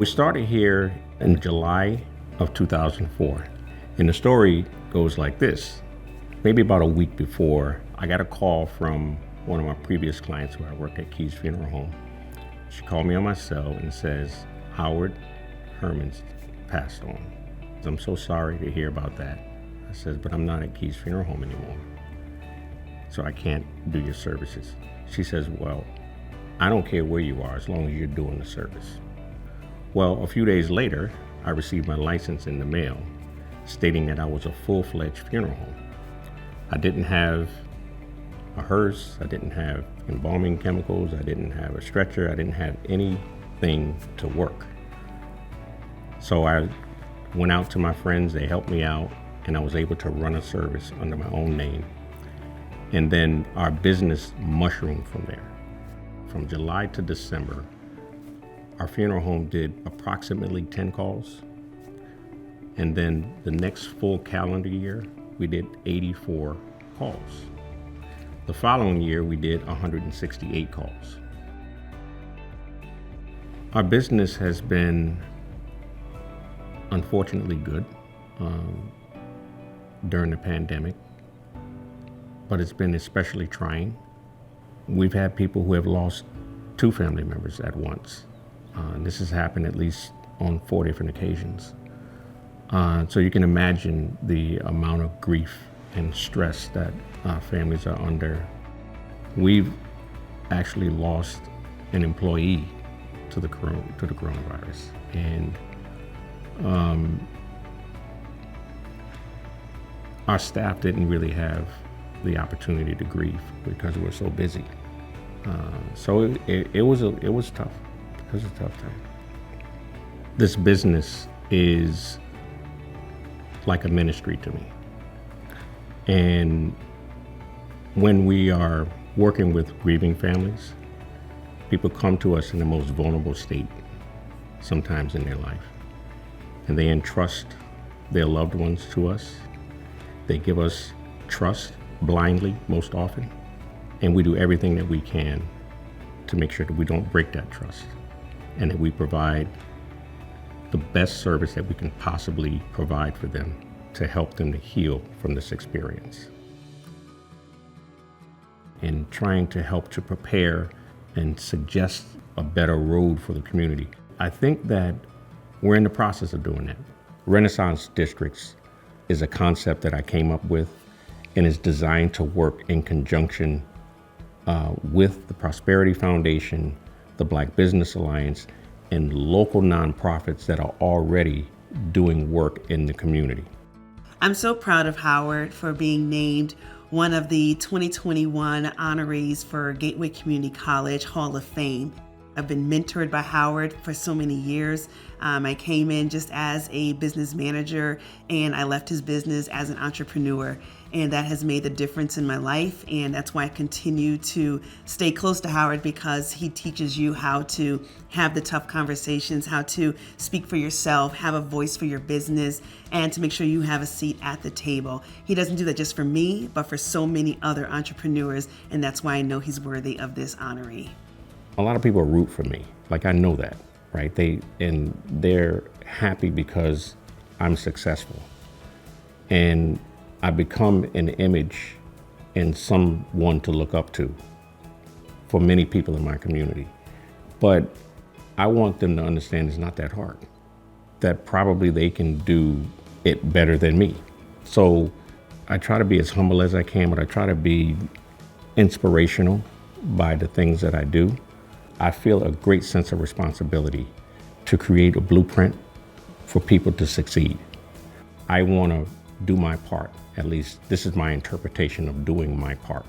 We started here in July of 2004, and the story goes like this. Maybe about a week before, I got a call from one of my previous clients where I worked at Keys Funeral Home. She called me on my cell and says, Howard Herman's passed on. I'm so sorry to hear about that. I said, but I'm not at Keys Funeral Home anymore, so I can't do your services. She says, well, I don't care where you are as long as you're doing the service. Well, a few days later, I received my license in the mail stating that I was a full-fledged funeral home. I didn't have a hearse, I didn't have embalming chemicals, I didn't have a stretcher, I didn't have anything to work. So I went out to my friends, they helped me out, and I was able to run a service under my own name. And then our business mushroomed from there. From July to December, our funeral home did approximately 10 calls. And then the next full calendar year, we did 84 calls. The following year, we did 168 calls. Our business has been unfortunately good during the pandemic, but it's been especially trying. We've had people who have lost 2 family members at once. This has happened at least on 4 different occasions. So you can imagine the amount of grief and stress that families are under. We've actually lost an employee to the coronavirus, and our staff didn't really have the opportunity to grieve because we're so busy. So it was tough. It was a tough time. This business is like a ministry to me. And when we are working with grieving families, people come to us in the most vulnerable state sometimes in their life. And they entrust their loved ones to us. They give us trust blindly most often. And we do everything that we can to make sure that we don't break that trust and that we provide the best service that we can possibly provide for them to help them to heal from this experience. And trying to help to prepare and suggest a better road for the community. I think that we're in the process of doing that. Renaissance districts is a concept that I came up with and is designed to work in conjunction with the Prosperity Foundation, the Black Business Alliance, and local nonprofits that are already doing work in the community. I'm so proud of Howard for being named one of the 2021 honorees for Gateway Community College Hall of Fame. I've been mentored by Howard for so many years. I came in just as a business manager and I left his business as an entrepreneur. And that has made the difference in my life. And that's why I continue to stay close to Howard, because he teaches you how to have the tough conversations, how to speak for yourself, have a voice for your business, and to make sure you have a seat at the table. He doesn't do that just for me, but for so many other entrepreneurs. And that's why I know he's worthy of this honoree. A lot of people root for me. Like, I know that, right? They're happy because I'm successful. And I become an image and someone to look up to for many people in my community. But I want them to understand it's not that hard, that probably they can do it better than me. So I try to be as humble as I can, but I try to be inspirational by the things that I do. I feel a great sense of responsibility to create a blueprint for people to succeed. I want to do my part. At least this is my interpretation of doing my part.